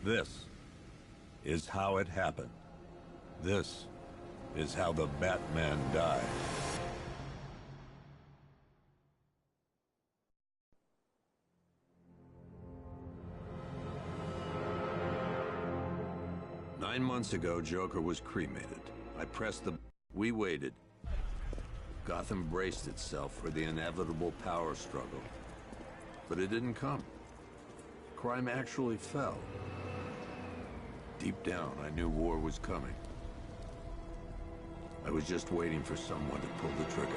This is how it happened. This is how the Batman died. Nine months ago, Joker was cremated. I pressed the... We waited. Gotham braced itself for the inevitable power struggle. But it didn't come. Crime actually fell. Deep down, I knew war was coming. I was just waiting for someone to pull the trigger.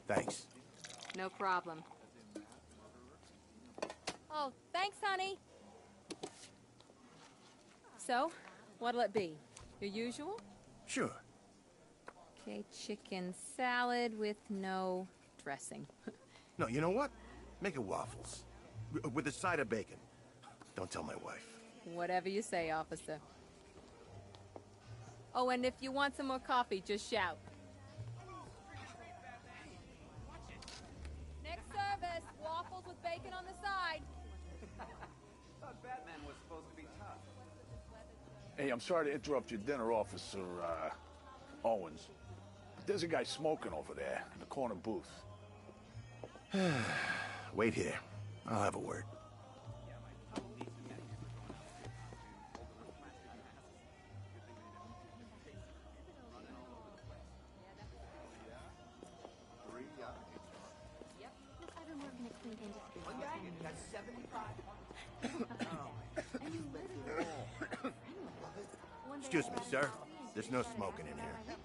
Thanks. No problem. Oh, thanks, honey. So, what'll it be? Your usual? Sure. Okay, chicken salad with no dressing. No, you know what? Make it waffles. With a side of bacon. Don't tell my wife. Whatever you say, officer. Oh, and if you want some more coffee, just shout. Next service, waffles with bacon on the side. Thought Batman was supposed to be tough. Hey, I'm sorry to interrupt your dinner, Officer, Owens. But there's a guy smoking over there in the corner booth. Wait here. I'll have a word. Excuse me, sir. There's no smoking in here.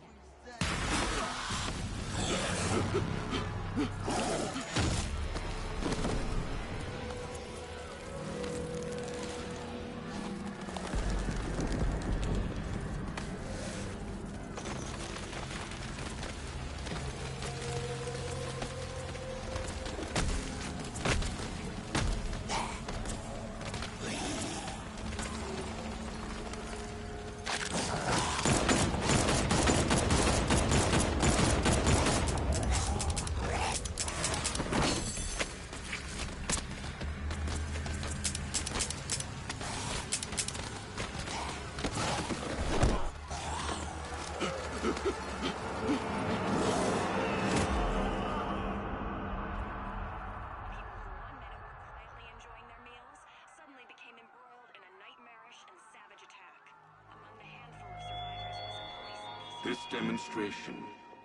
This demonstration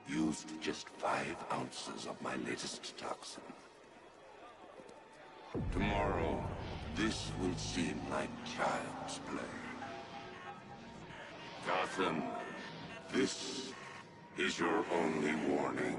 used just 5 ounces of my latest toxin. Tomorrow, this will seem like child's play. Gotham, this is your only warning.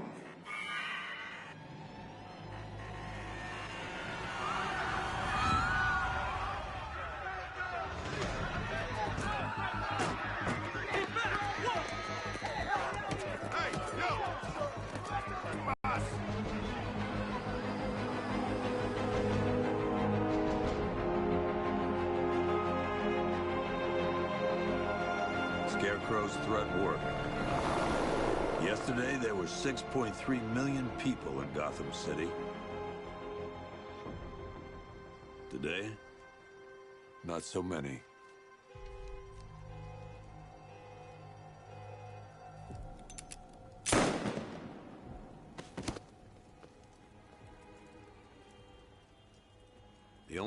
Scarecrow's threat worked. Yesterday, there were 6.3 million people in Gotham City. Today, not so many.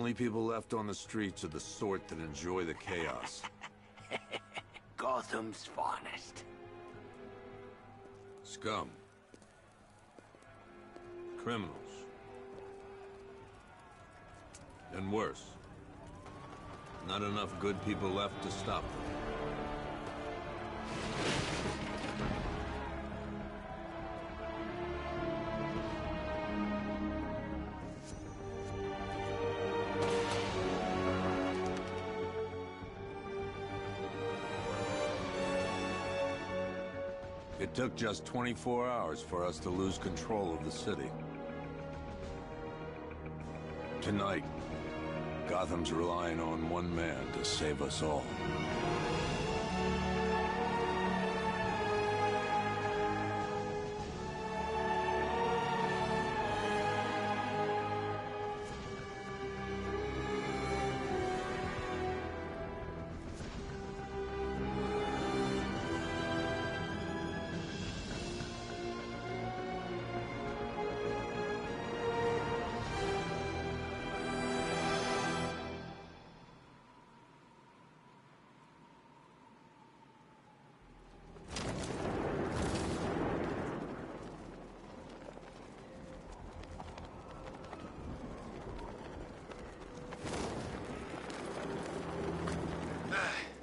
only people left on the streets are the sort that enjoy the chaos. Gotham's finest. Scum. Criminals. And worse. Not enough good people left to stop them. It took just 24 hours for us to lose control of the city. Tonight, Gotham's relying on one man to save us all.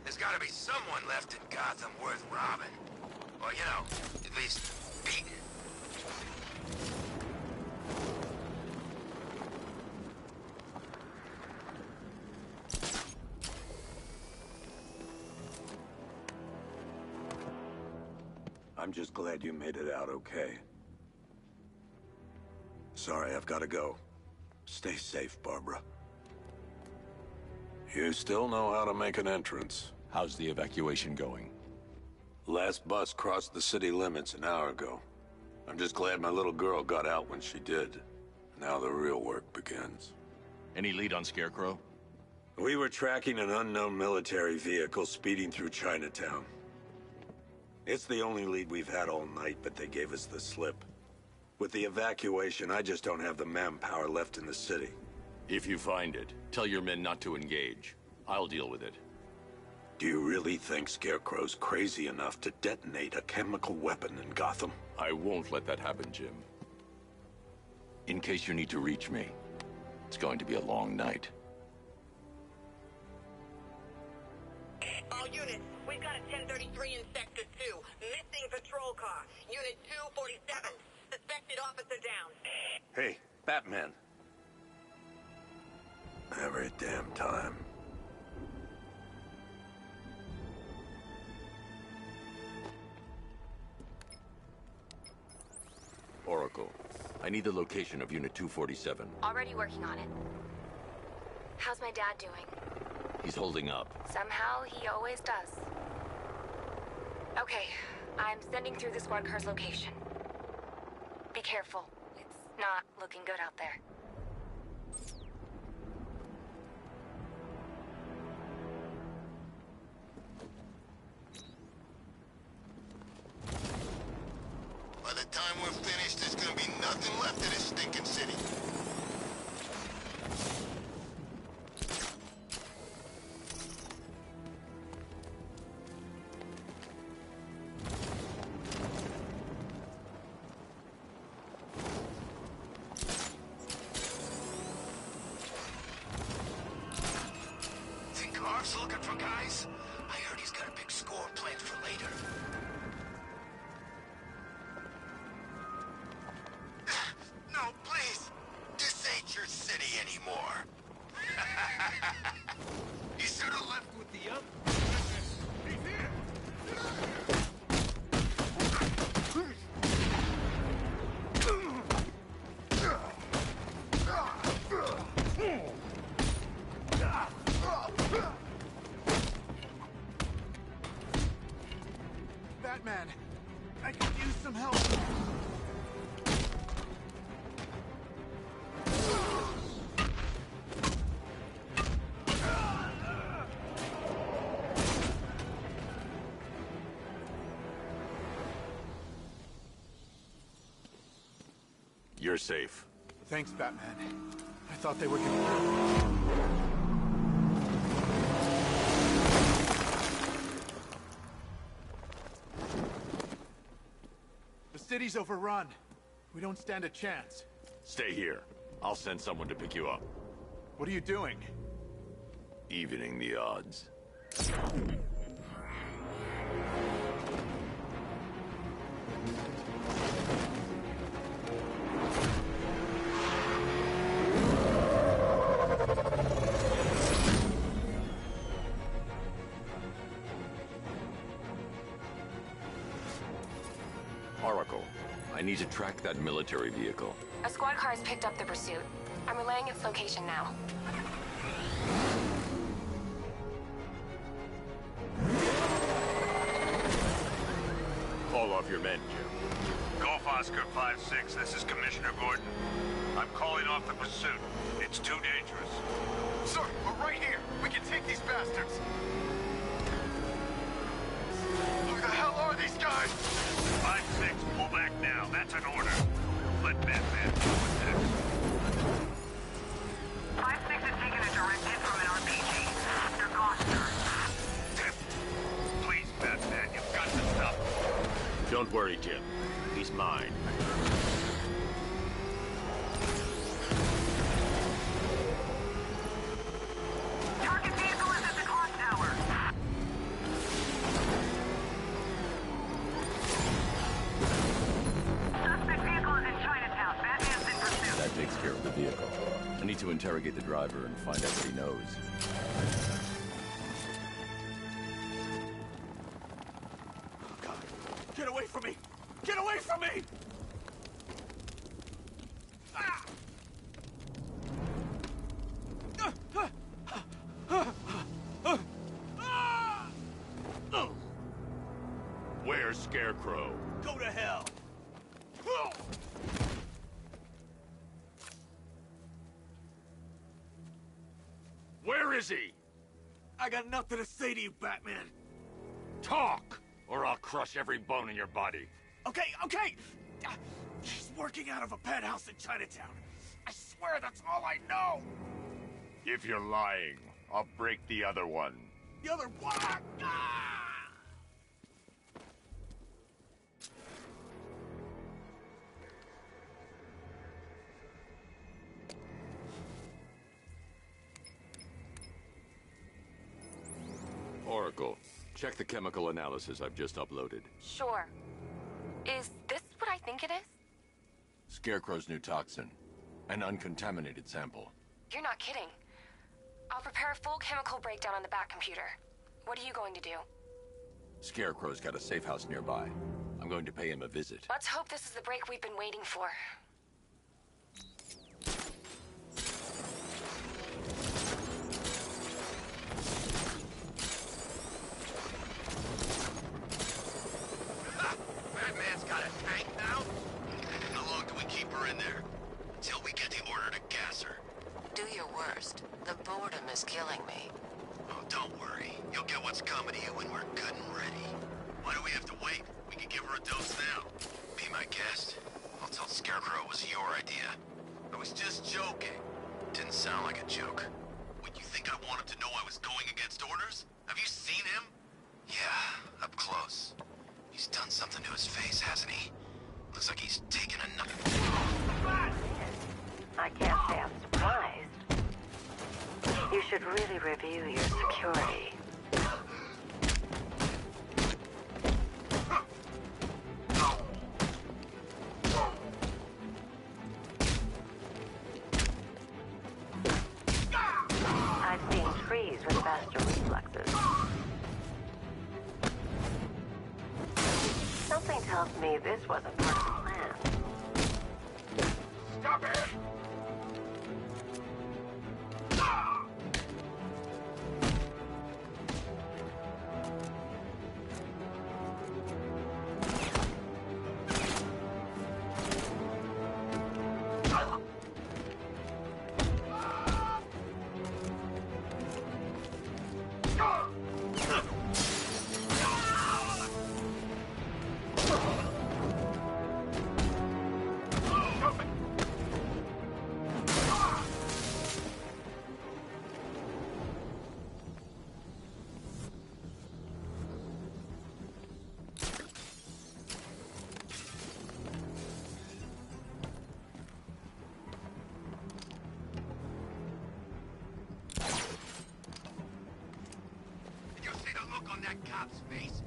There's gotta be someone left in Gotham worth robbing. Or, you know, at least beating. I'm just glad you made it out okay. Sorry, I've got to go. Stay safe, Barbara. You still know how to make an entrance. How's the evacuation going? Last bus crossed the city limits an hour ago. I'm just glad my little girl got out when she did. Now the real work begins. Any lead on Scarecrow? We were tracking an unknown military vehicle speeding through Chinatown. It's the only lead we've had all night, but they gave us the slip. With the evacuation, I just don't have the manpower left in the city. If you find it, tell your men not to engage. I'll deal with it. Do you really think Scarecrow's crazy enough to detonate a chemical weapon in Gotham? I won't let that happen, Jim. In case you need to reach me, it's going to be a long night. All units, we've got a 1033 in Sector 2. Missing patrol car. Unit 247. Suspected officer down. Hey, Batman. Every damn time. Oracle, I need the location of Unit 247. Already working on it. How's my dad doing? He's holding up. Somehow, he always does. Okay, I'm sending through the squad car's location. Be careful. It's not looking good out there. By the time we're finished, there's gonna be nothing left of this stinking city. Think Clark's looking for guys? I heard he's got a big score planned for later. No, please. This ain't your city anymore. You should have left with the other. He's here. Batman, I could use some help. You're safe. Thanks, Batman. I thought they were gonna kill me. The city's overrun. We don't stand a chance. Stay here. I'll send someone to pick you up. What are you doing? Evening the odds. Oracle, I need to track that military vehicle. A squad car has picked up the pursuit. I'm relaying its location now. Call off your men, Jim. Golf Oscar 5-6, this is Commissioner Gordon. I'm calling off the pursuit. It's too dangerous. Sir, we're right here. We can take these bastards. Who the hell are these guys? 5-6, pull back now. That's an order. Let Batman deal with this. 5-6 is taking a direct hit from an RPG. They're gone, sir. Please, Batman, you've got to stop him. Don't worry, Jim. He's mine. Target vehicle is at the clock tower. Suspect vehicle is in Chinatown. Batman's in pursuit. That takes care of the vehicle. I need to interrogate the driver and find out what he knows. Oh, God. Get away from me! Get away from me! Ah! Where's Scarecrow? Go to hell! Where is he? I got nothing to say to you, Batman. Talk, or I'll crush every bone in your body. Okay, okay! She's working out of a penthouse in Chinatown. I swear that's all I know! If you're lying, I'll break the other one. The other one! Ah! Oracle, check the chemical analysis I've just uploaded. Sure. Is this what I think it is? Scarecrow's new toxin. An uncontaminated sample. You're not kidding. I'll prepare a full chemical breakdown on the back computer. What are you going to do? Scarecrow's got a safe house nearby. I'm going to pay him a visit. Let's hope this is the break we've been waiting for. Batman's got a tank now? How long do we keep her in there? Until we get the order to gas her. Do your worst. The boredom is killing me. Oh, don't worry. You'll get what's coming to you when we're good and ready. Why do we have to wait? We can give her a dose now. Be my guest. I'll tell Scarecrow it was your idea. I was just joking. Didn't sound like a joke. Would you think I wanted to know I was going against orders? Have you seen him? Yeah, up close. He's done something to his face, hasn't he? Looks like he's taken another... I can't say I'm surprised. You should really review your security. I've seen trees with faster reflexes. Something tells me this wasn't part of the plan. Stop it! that cop's face.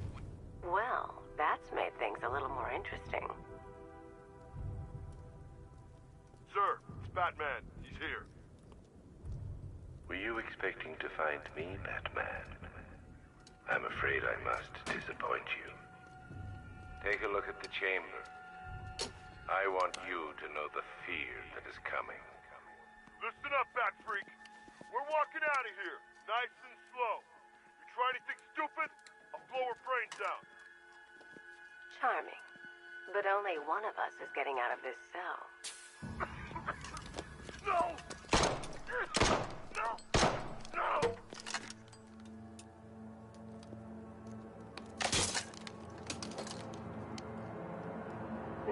Well, that's made things a little more interesting. Sir, it's Batman. He's here. Were you expecting to find me, Batman? I'm afraid I must disappoint you. Take a look at the chamber. I want you to know the fear that is coming. Listen up, Bat Freak. We're walking out of here, nice and slow. You try anything stupid, I'll blow her brains out. Charming. But only one of us is getting out of this cell. No! No! No!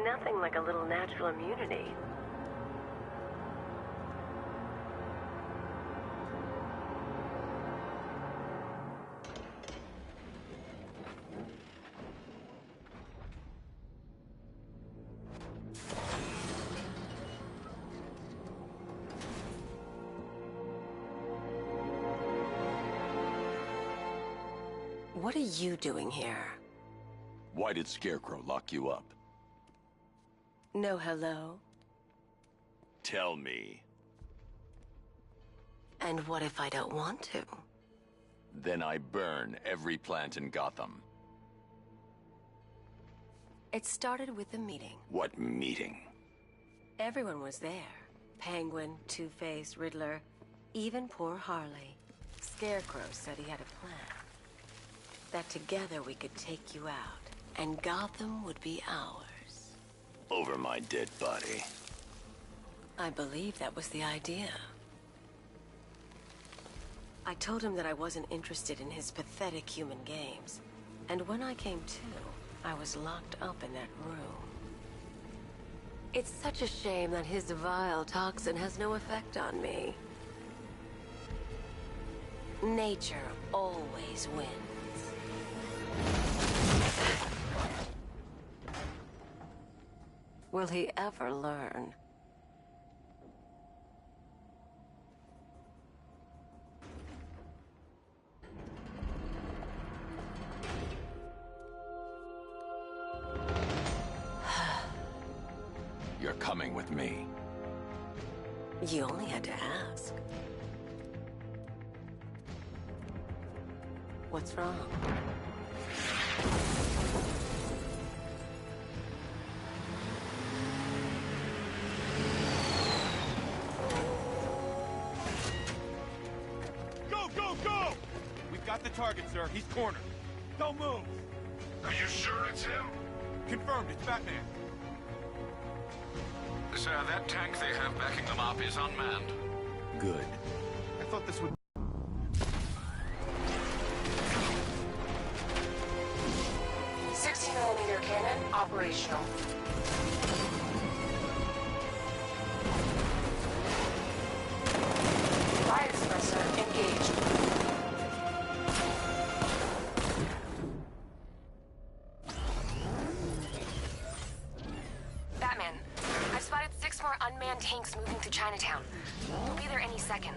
Nothing like a little natural immunity. What are you doing here? Why did Scarecrow lock you up? No hello? Tell me. And what if I don't want to? Then I burn every plant in Gotham. It started with a meeting. What meeting? Everyone was there. Penguin, Two-Face, Riddler, even poor Harley. Scarecrow said he had a plan. That together we could take you out, and Gotham would be ours. Over my dead body. I believe that was the idea. I told him that I wasn't interested in his pathetic human games. And when I came to, I was locked up in that room. It's such a shame that his vile toxin has no effect on me. Nature always wins. Will he ever learn? You're coming with me. You only had to ask. What's wrong? Go, go, go! We've got the target, sir. He's cornered. Don't move. Are you sure it's him? Confirmed, it's Batman. Sir, that tank they have backing them up is unmanned. Good. I thought this would... .60mm cannon operational. Fire suppressor engaged. Batman, I've spotted 6 more unmanned tanks moving through Chinatown. We'll be there any second.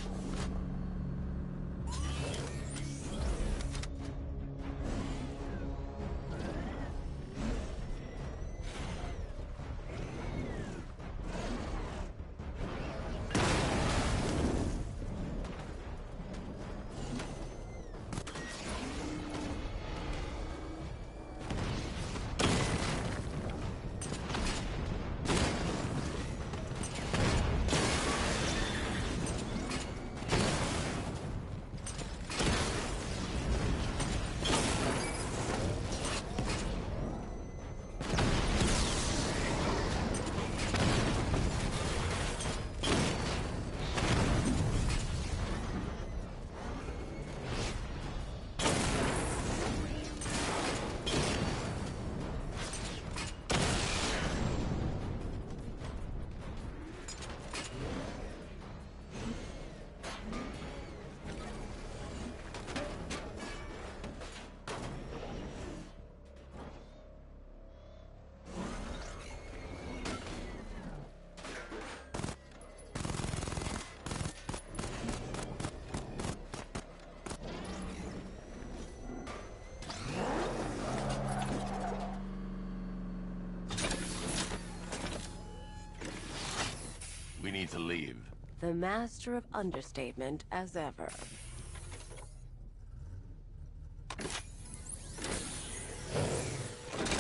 to leave. The master of understatement as ever.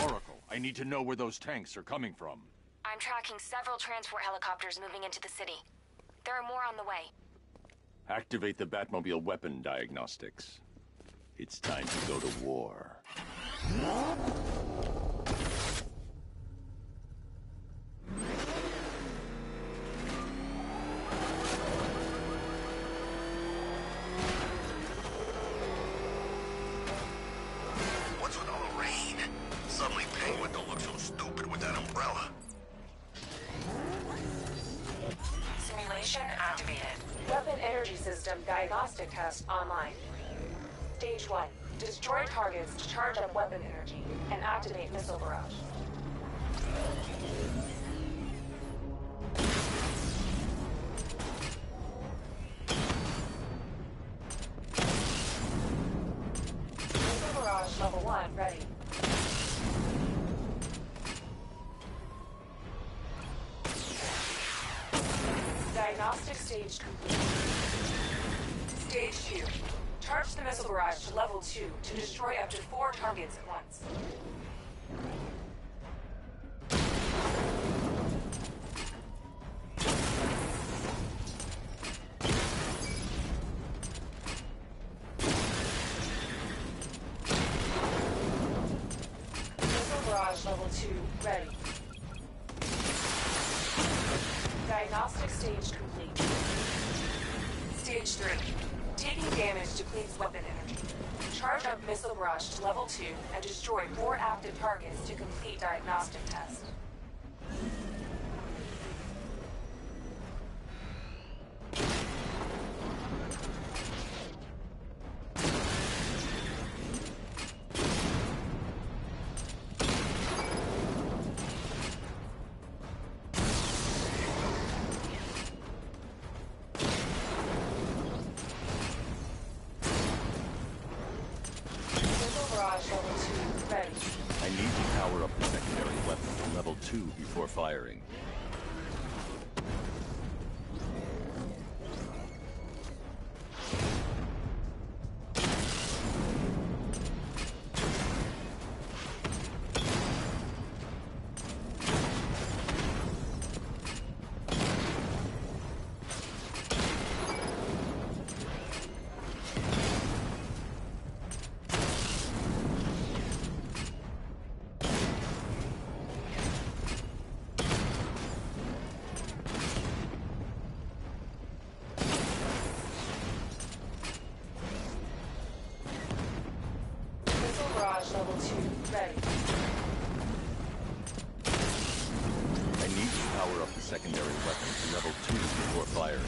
Oracle, I need to know where those tanks are coming from. I'm tracking several transport helicopters moving into the city. There are more on the way. Activate the Batmobile weapon diagnostics. It's time to go to war. What's with all the rain? Suddenly Penguin don't look so stupid with that umbrella. Simulation activated. Weapon energy system diagnostic test online. Stage 1. Destroy targets to charge up weapon energy and activate missile barrage. Missile barrage level 1 ready. Diagnostic stage complete. Stage 2. Charge the missile barrage to level 2 to destroy up to 4 targets at once. Missile barrage level 2 ready. Diagnostic stage complete. Stage 3. Taking damage depletes weapon energy. Charge up missile barrage to level 2 and destroy 4 active targets to complete diagnostic test. I need to power up the secondary weapon to level 2 before firing. Level 2 ready. I need to power up the secondary weapon to level 2 before firing.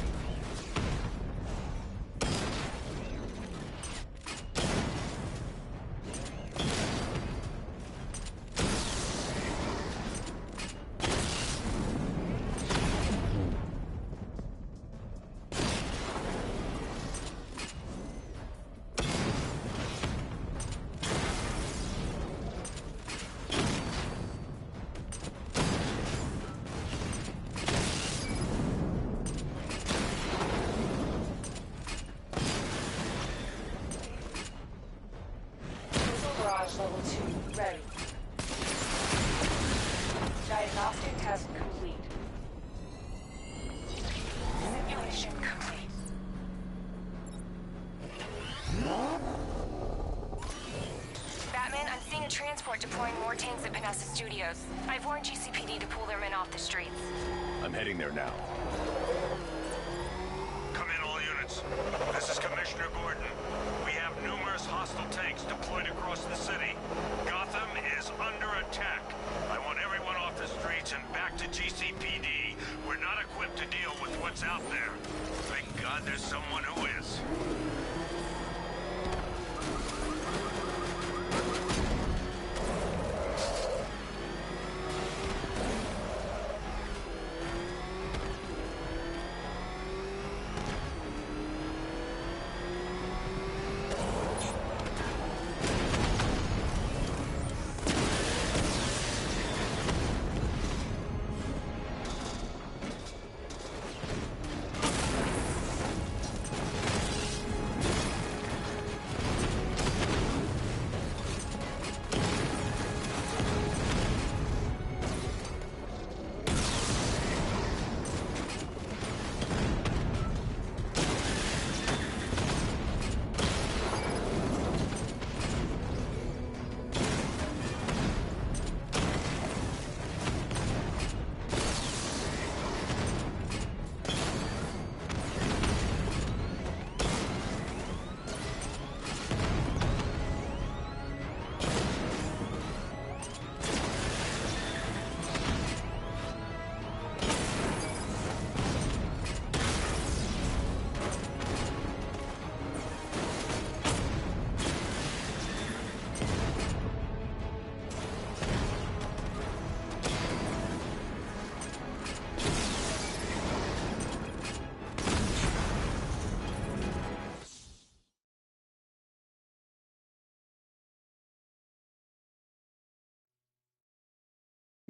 Level 2 ready. Diagnostic test complete. Simulation complete. Batman, I'm seeing a transport deploying more tanks at Panessa Studios. I've warned GCPD to pull their men off the streets. I'm heading there now. Come in, all units. This is Commissioner Gordon. We have numerous hostile tanks deployed across the city. Gotham is under attack. I want everyone off the streets and back to GCPD. We're not equipped to deal with what's out there. Thank God there's someone who is.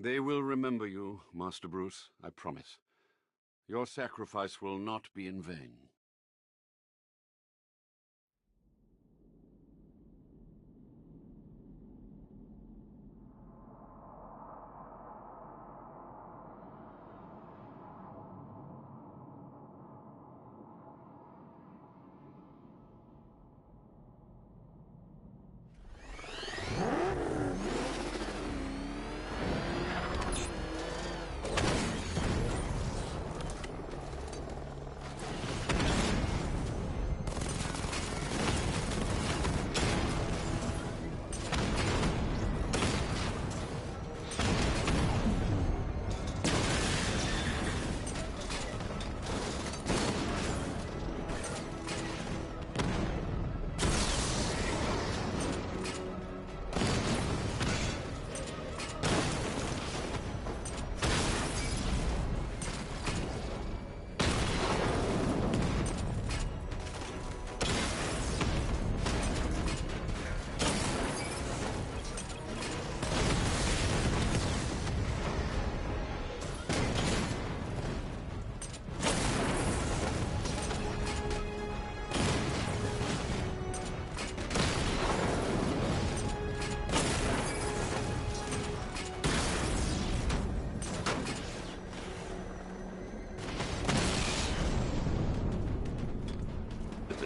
They will remember you, Master Bruce, I promise. Your sacrifice will not be in vain.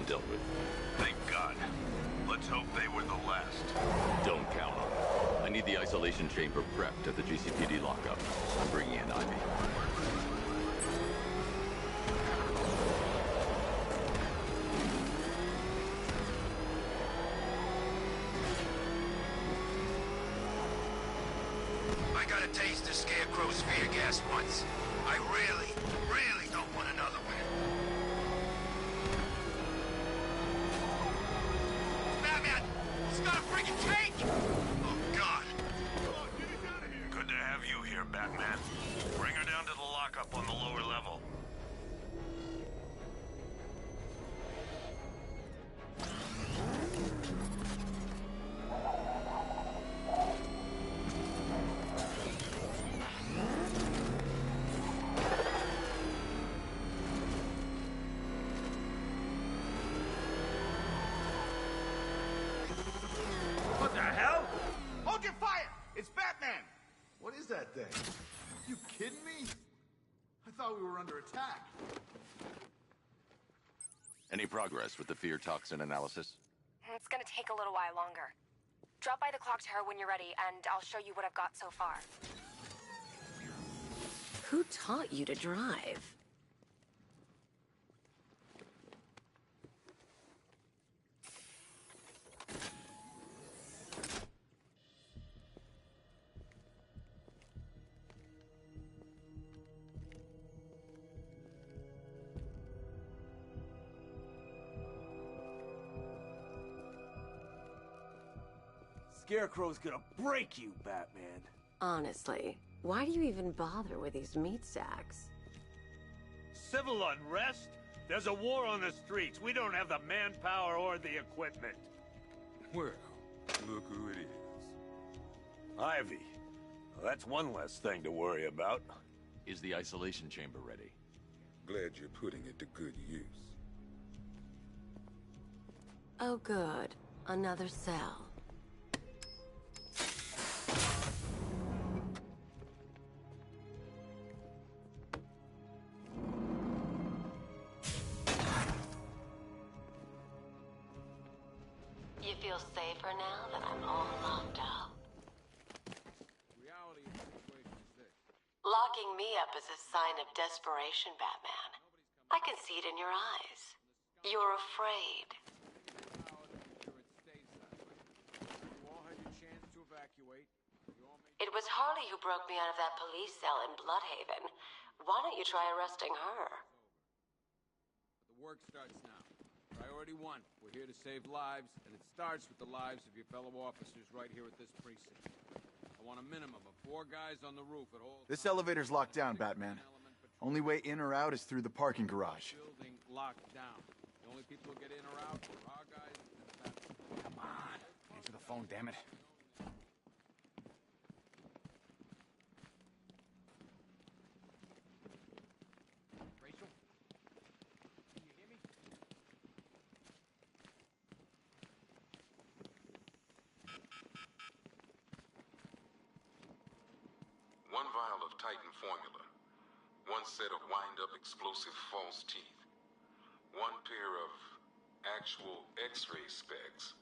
Dealt with. Thank God. Let's hope they were the last. Don't count on it. I need the isolation chamber prepped at the GCPD lockup. I'm bringing in Ivy. I got a taste of Scarecrow's fear gas once. I really, really don't want another one. Batman! He's got a friggin' tank! Oh, God. Good to have you here, Batman. Bring her down to the lockup on the lower level. What the hell? Hold your fire! It's Batman! What is that thing? You kidding me? I thought we were under attack. Any progress with the fear toxin analysis? It's gonna take a little while longer. Drop by the clock tower when you're ready, and I'll show you what I've got so far. Who taught you to drive? Scarecrow's gonna break you, Batman. Honestly, why do you even bother with these meat sacks? Civil unrest? There's a war on the streets. We don't have the manpower or the equipment. Well, look who it is. Ivy. Well, that's one less thing to worry about. Is the isolation chamber ready? Glad you're putting it to good use. Oh good, another cell. You feel safer now that I'm all locked up? Reality of the situation is this. Locking me up is a sign of desperation, Batman. I can see it in your eyes. You're afraid. It was Harley who broke me out of that police cell in Bloodhaven. Why don't you try arresting her? The work starts now. Priority 1, we're here to save lives, and it starts with the lives of your fellow officers right here at this precinct. I want a minimum of 4 guys on the roof at all times. This elevator's locked down, Batman. Only way in or out is through the parking garage. Building locked down. The only people who get in or out are our guys and the Batman. Come on. Answer the phone, damn it. 1 vial of Titan formula, 1 set of wind-up explosive false teeth, 1 pair of actual X-ray specs,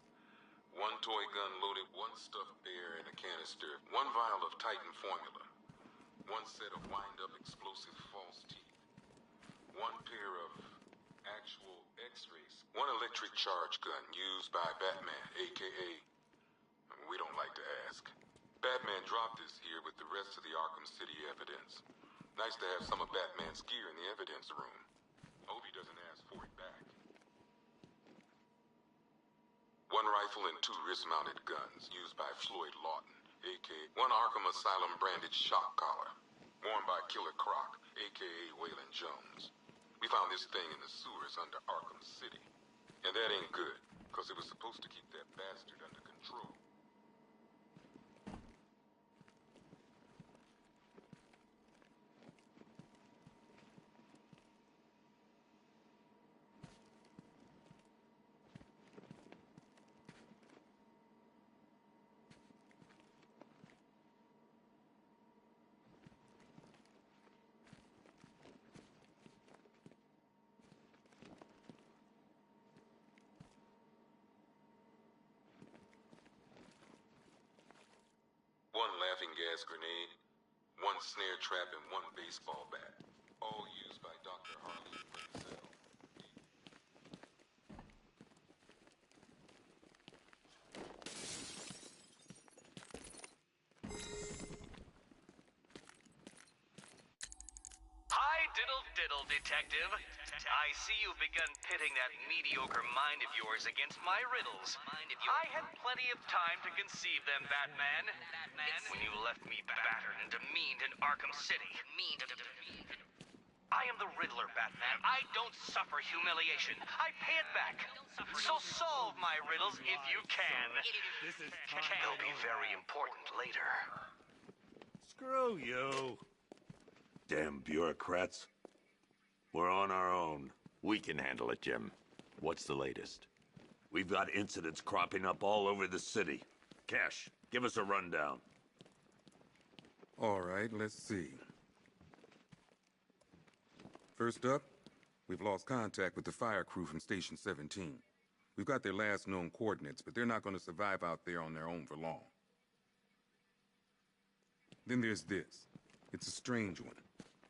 1 toy gun loaded, 1 stuffed bear in a canister, 1 vial of Titan formula, 1 set of wind-up explosive false teeth, 1 pair of actual X-rays, 1 electric charge gun used by Batman, aka, we don't like to ask. Batman dropped this here with the rest of the Arkham City evidence. Nice to have some of Batman's gear in the evidence room. Hope he doesn't ask for it back. 1 rifle and 2 wrist-mounted guns used by Floyd Lawton, aka 1 Arkham Asylum branded shock collar, worn by Killer Croc, aka Waylon Jones. We found this thing in the sewers under Arkham City. And that ain't good, because it was supposed to keep that bastard under control. One laughing gas grenade, 1 snare trap, and 1 baseball bat. All used by Dr. Harley Brinzel. Hi, diddle, detective. I see you've begun pitting that mediocre mind of yours against my riddles. I had plenty of time to conceive them, Batman. It's when you left me battered and demeaned in Arkham City. I am the Riddler, Batman. I don't suffer humiliation. I pay it back. So solve my riddles if you can. They'll be very important later. Screw you. Damn bureaucrats. We're on our own. We can handle it, Jim. What's the latest? We've got incidents cropping up all over the city. Cash, give us a rundown. All right, let's see. First up, we've lost contact with the fire crew from Station 17. We've got their last known coordinates, but they're not going to survive out there on their own for long. Then there's this. It's a strange one.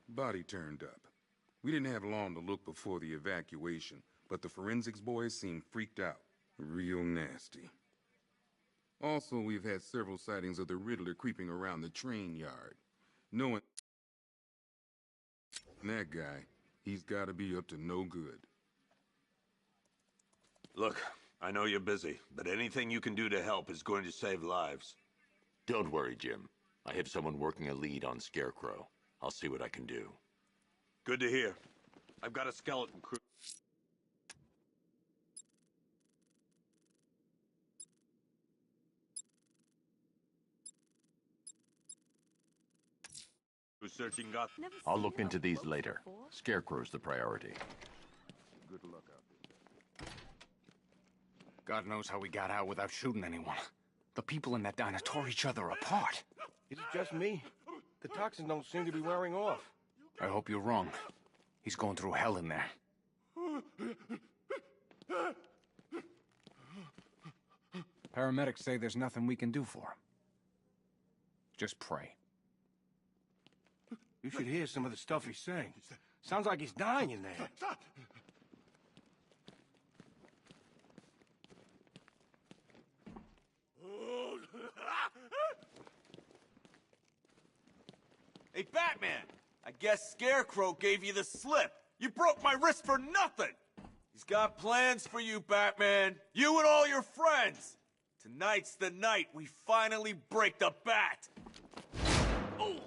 Body turned up. We didn't have long to look before the evacuation, but the forensics boys seemed freaked out. Real nasty. Also, we've had several sightings of the Riddler creeping around the train yard. Knowing that guy, he's got to be up to no good. Look, I know you're busy, but anything you can do to help is going to save lives. Don't worry, Jim. I have someone working a lead on Scarecrow. I'll see what I can do. Good to hear. I've got a skeleton crew. Who's searching Gotham? I'll look into these later. Scarecrow's the priority. Good luck out there. God knows how we got out without shooting anyone. The people in that diner tore each other apart. Is it just me? The toxins don't seem to be wearing off. I hope you're wrong. He's going through hell in there. Paramedics say there's nothing we can do for him. Just pray. You should hear some of the stuff he's saying. Sounds like he's dying in there. Hey, Batman! I guess Scarecrow gave you the slip. You broke my wrist for nothing! He's got plans for you, Batman. You and all your friends. Tonight's the night we finally break the bat. Oh.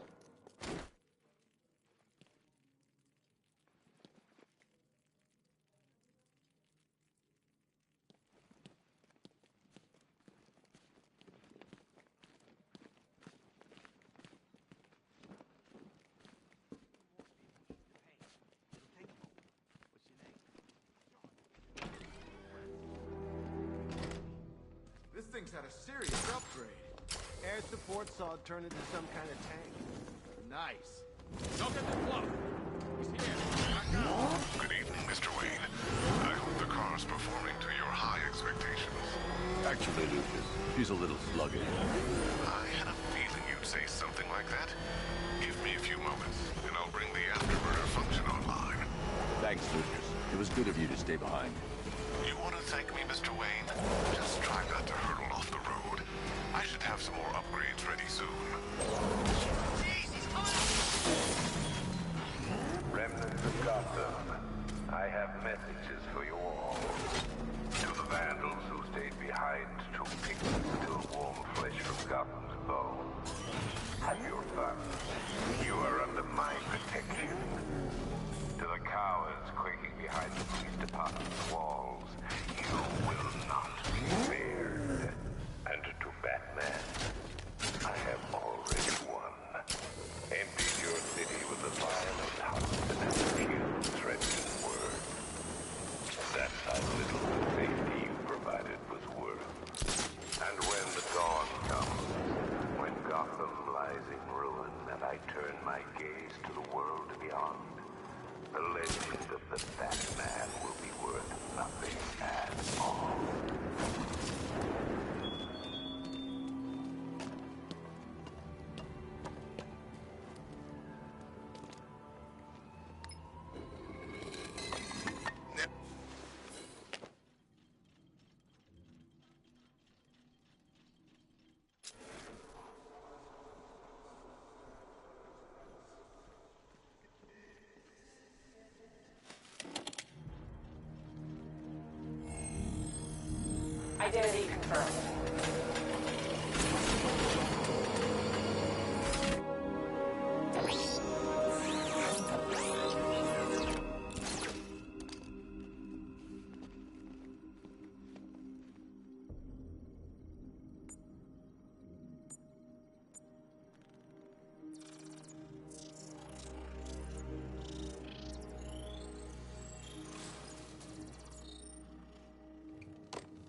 This thing's had a serious upgrade. Air support saw it turn into some kind of tank. Nice. Don't get the cloak. He's here. Knock out. Good evening, Mr. Wayne. I hope the car's performing to your high expectations. Actually, Lucas, she's a little sluggish. I had a feeling you'd say something like that. Give me a few moments, and I'll bring the afterburner function online. Thanks, Lucas. It was good of you to stay behind. You want to thank me, Mr. Wayne? Just try not to hurtle off the road. I should have some more upgrades ready soon. Remnants of Gotham, I have messages for you all. To the vandals who stayed behind to pick still warm flesh from Gotham's bones. Have your fun. You are under my protection. To the cowards quaking behind the police department's walls, you will not be spared. And to Batman, I have already won. Emptied your city with a violent hunt and a few threatening words. That's how little the safety you provided was worth. And when the dawn comes, when Gotham lies in ruin and I turn my gaze to the world beyond, the legend of the Batman will be worth nothing at all. Identity confirmed.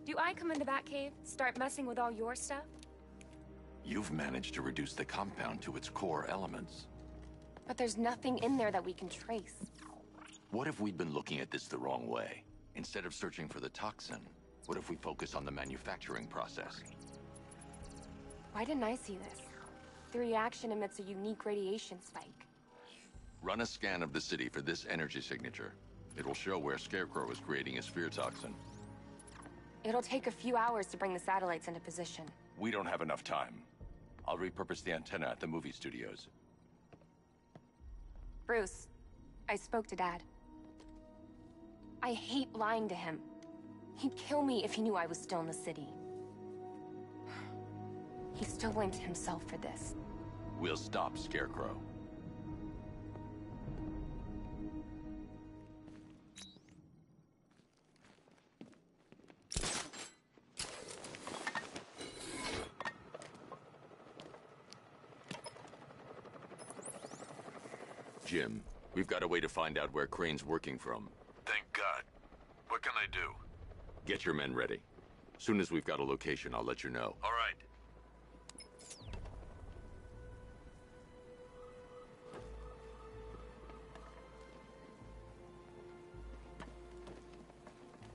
Do I come into Batcave, start messing with all your stuff? You've managed to reduce the compound to its core elements. But there's nothing in there that we can trace. What if we'd been looking at this the wrong way? Instead of searching for the toxin, what if we focus on the manufacturing process? Why didn't I see this? The reaction emits a unique radiation spike. Run a scan of the city for this energy signature. It'll show where Scarecrow is creating his fear toxin. It'll take a few hours to bring the satellites into position. We don't have enough time. I'll repurpose the antenna at the movie studios. Bruce, I spoke to Dad. I hate lying to him. He'd kill me if he knew I was still in the city. He still blames himself for this. We'll stop Scarecrow. Jim, we've got a way to find out where Crane's working from. Thank God. What can I do? Get your men ready. Soon as we've got a location, I'll let you know. All right.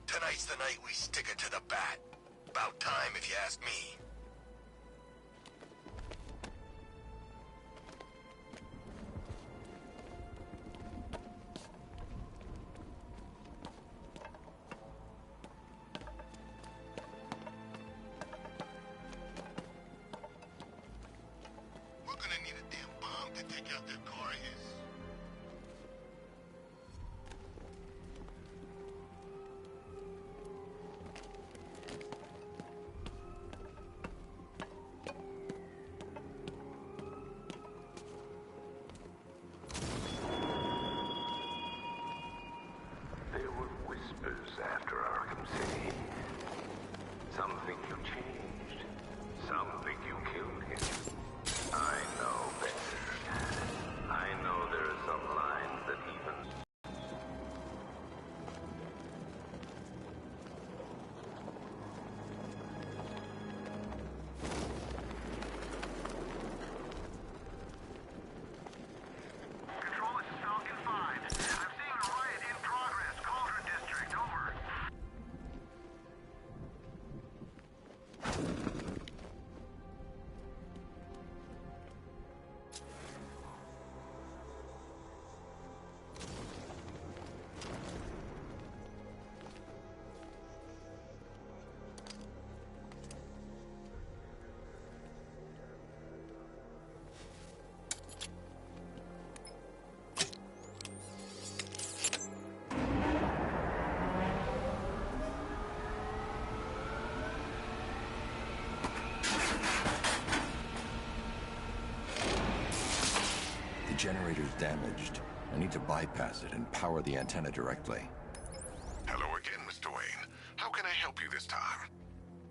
Tonight's the night we stick it to the bat. About time, if you ask me. We're gonna need a damn bomb to take out their Corey's. There were whispers after Arkham City. Some think you changed. Some think you killed him. I know better. I know there are some lines that even... generator's damaged. I need to bypass it and power the antenna directly. Hello again, Mr. Wayne. How can I help you this time?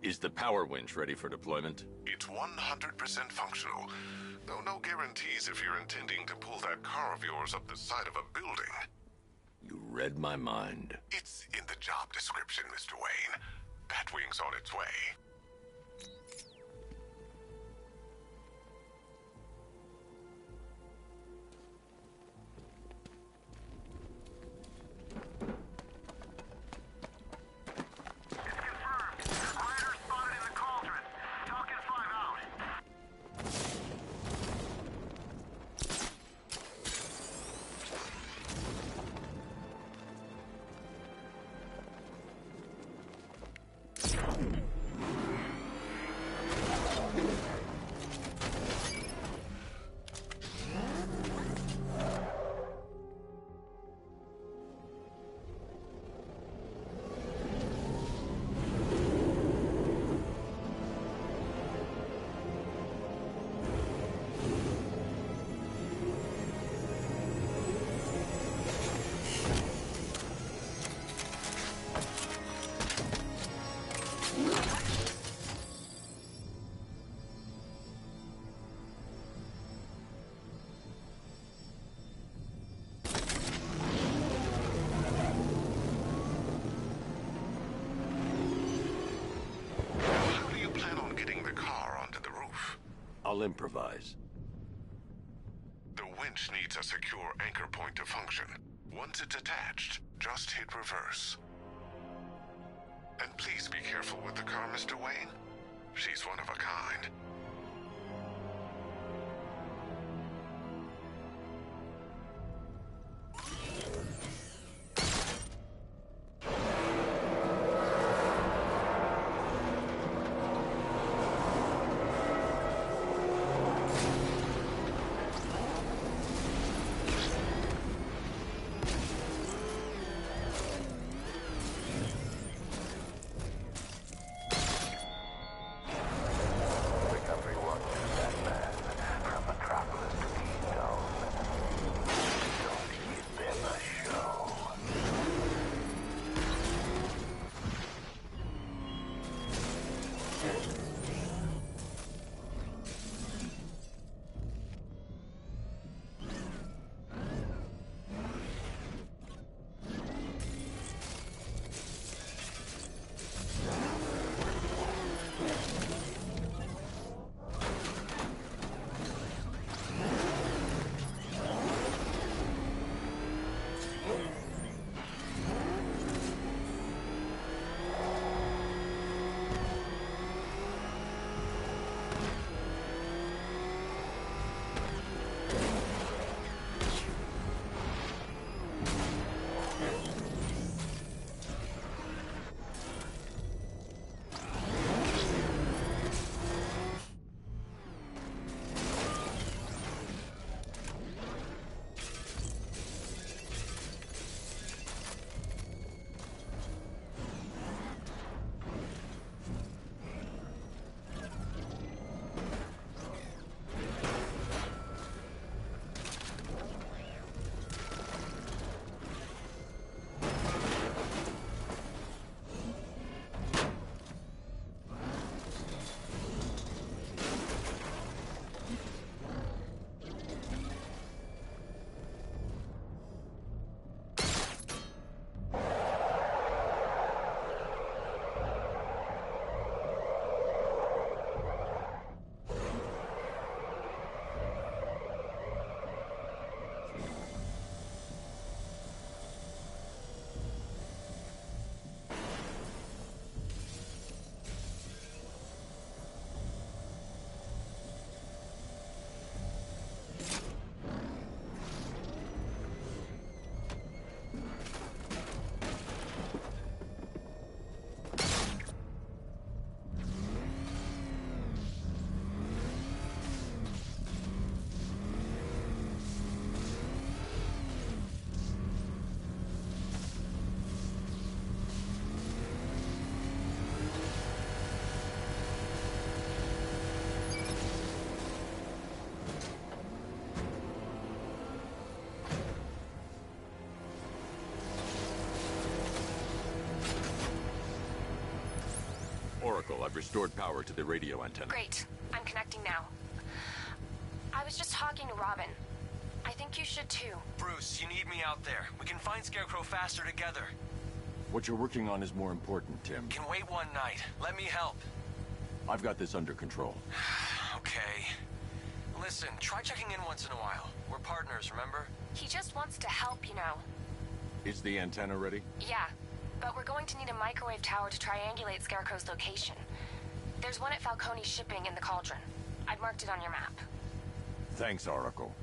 Is the power winch ready for deployment? It's 100% functional, though no guarantees if you're intending to pull that car of yours up the side of a building. You read my mind. It's in the job description, Mr. Wayne. Batwing's on its way. I'll improvise. The winch needs a secure anchor point to function. Once it's attached, just hit reverse. And please be careful with the car, Mr. Wayne. She's one of a kind. I've restored power to the radio antenna. Great. I'm connecting now. I was just talking to Robin. I think you should too. Bruce, you need me out there. We can find Scarecrow faster together. What you're working on is more important, Tim. Can wait one night. Let me help. I've got this under control. Okay. Listen, try checking in once in a while. We're partners, remember? He just wants to help, you know. Is the antenna ready? Yeah, but we're going to need a microwave tower to triangulate Scarecrow's location. There's one at Falcone's shipping in the Cauldron. I've marked it on your map. Thanks, Oracle.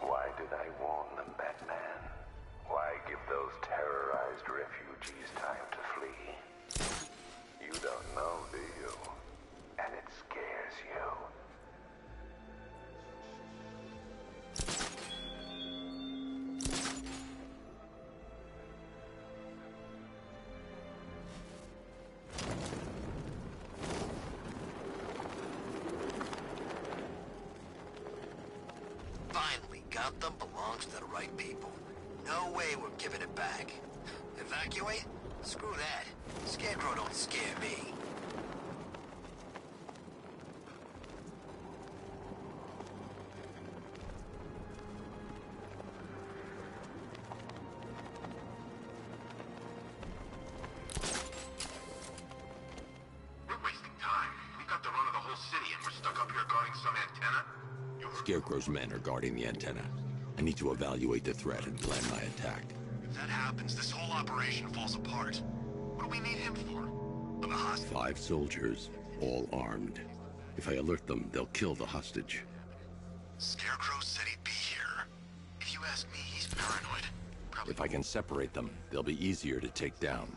Why did I warn them, Batman? Why give those terrorized refugees time to flee? You don't know, do you? And it scares you. Finally, Gotham belongs to the right people. No way we're giving it back. Evacuate? Screw that. Scarecrow don't scare me. We're wasting time. We got the run of the whole city and we're stuck up here guarding some antenna. Scarecrow's men are guarding the antenna. I need to evaluate the threat and plan my attack. If that happens, this whole operation falls apart. What do we need him for? I'm a hostage. 5 soldiers, all armed. If I alert them, they'll kill the hostage. Scarecrow said he'd be here. If you ask me, he's paranoid. Probably If I can separate them, they'll be easier to take down.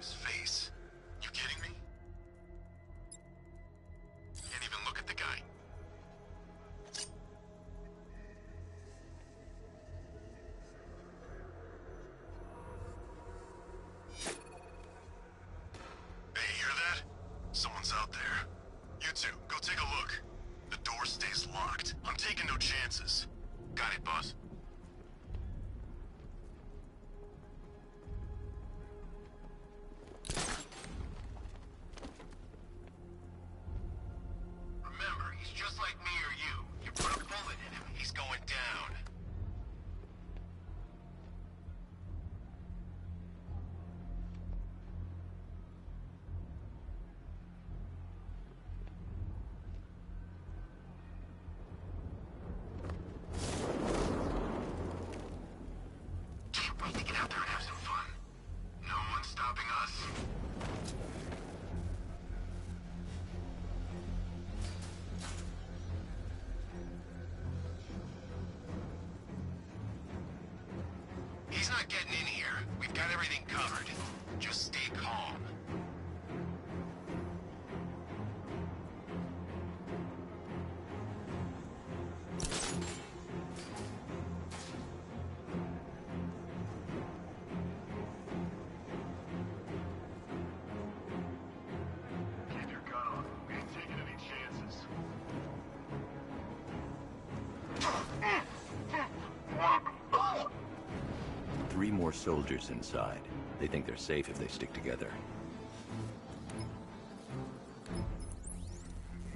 his face. You kidding me? Can't even look at the guy. Hey, hear that? Someone's out there. You two, go take a look. The door stays locked. I'm taking no chances. Got it, boss. Remember, he's just like me or you. You put a bullet in him, he's going down. Can't wait to get out there and have some fun. No one's stopping us. He's not getting in here. We've got everything covered. Just stay calm. Keep your gun on. We ain't taking any chances. 3 more soldiers inside. They think they're safe if they stick together.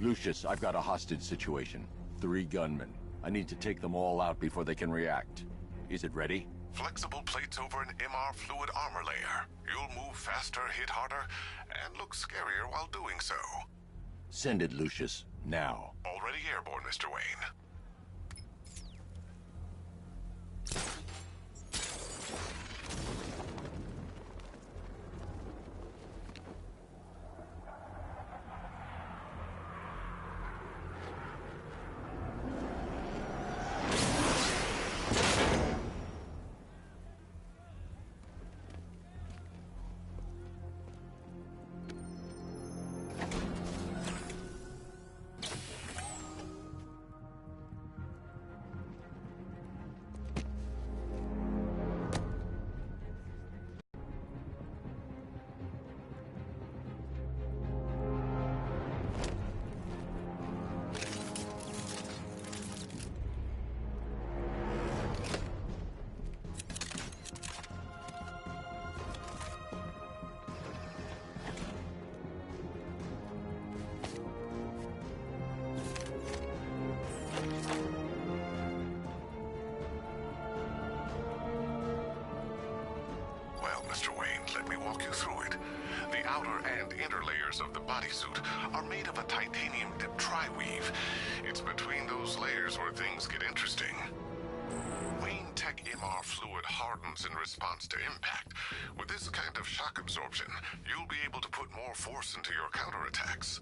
Lucius, I've got a hostage situation. 3 gunmen. I need to take them all out before they can react. Is it ready? Flexible plates over an MR fluid armor layer. You'll move faster, hit harder, and look scarier while doing so. Send it, Lucius. Now. Already airborne, Mr. Wayne. walk you through it. The outer and inner layers of the bodysuit are made of a titanium dip tri-weave. It's between those layers where things get interesting. Wayne Tech MR fluid hardens in response to impact. With this kind of shock absorption, you'll be able to put more force into your counterattacks.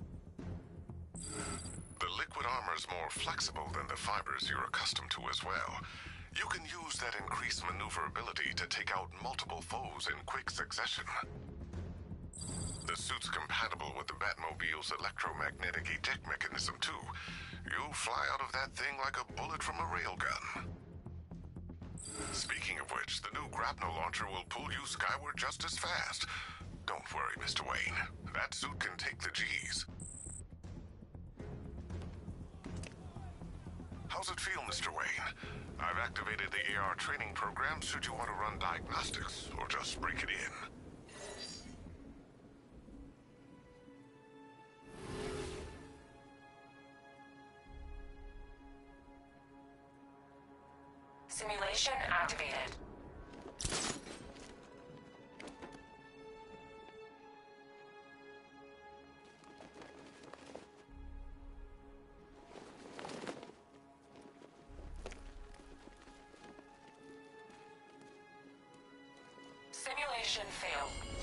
The liquid armor's more flexible than the fibers you're accustomed to as well. You can use that increased maneuverability to take out multiple foes in quick succession. The suit's compatible with the Batmobile's electromagnetic eject mechanism, too. You'll fly out of that thing like a bullet from a railgun. Speaking of which, the new grapnel launcher will pull you skyward just as fast. Don't worry, Mr. Wayne. That suit can take the G's. How's it feel, Mr. Wayne? I've activated the AR training program should you want to run diagnostics, or just break it in. Simulation activated. Simulation failed.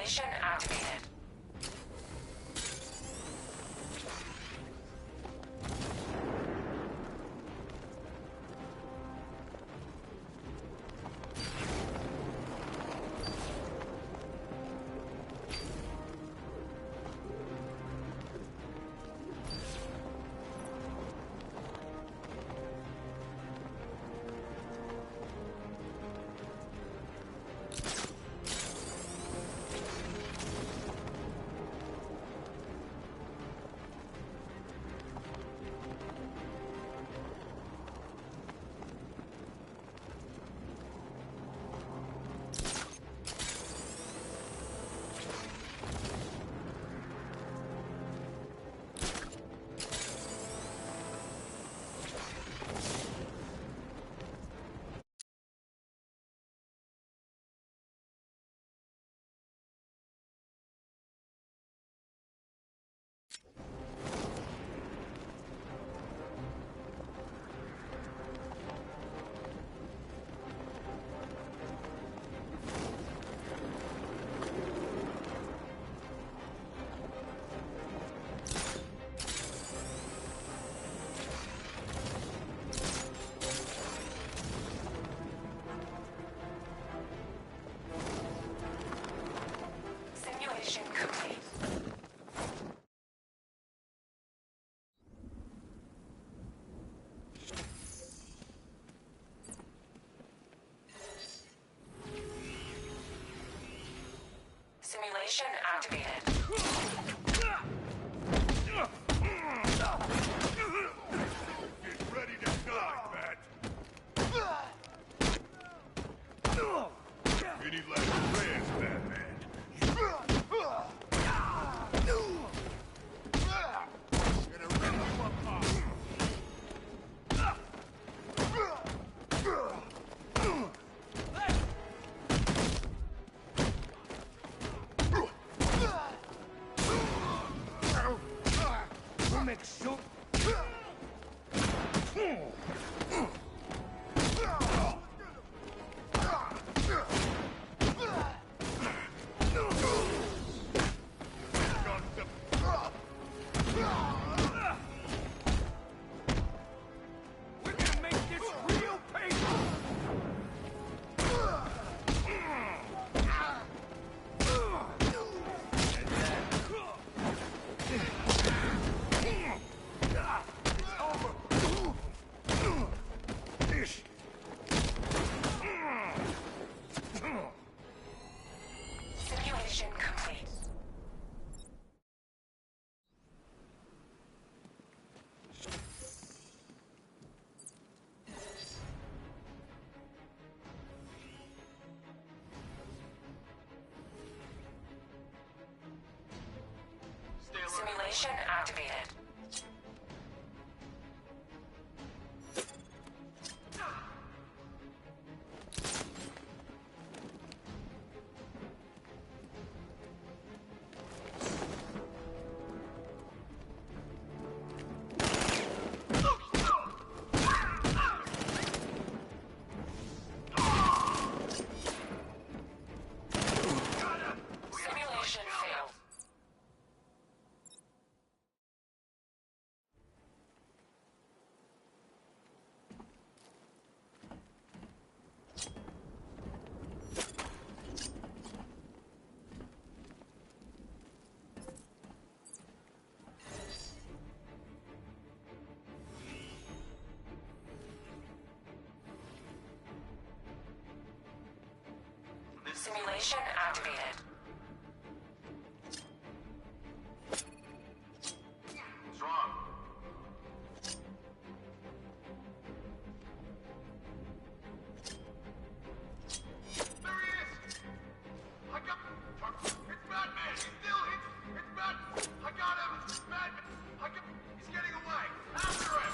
Simulation activated. Simulation activated. Get ready to die, Bat. Any last prayers, Batman? Gonna rip the fuck off. Make sure. We're gonna make this real painful. Simulation complete. Simulation activated. Simulation failed. Simulation activated. What's wrong? There he is! I got... It's Batman! He's still... It's Batman! I got him! It's Batman! He's getting away! After him!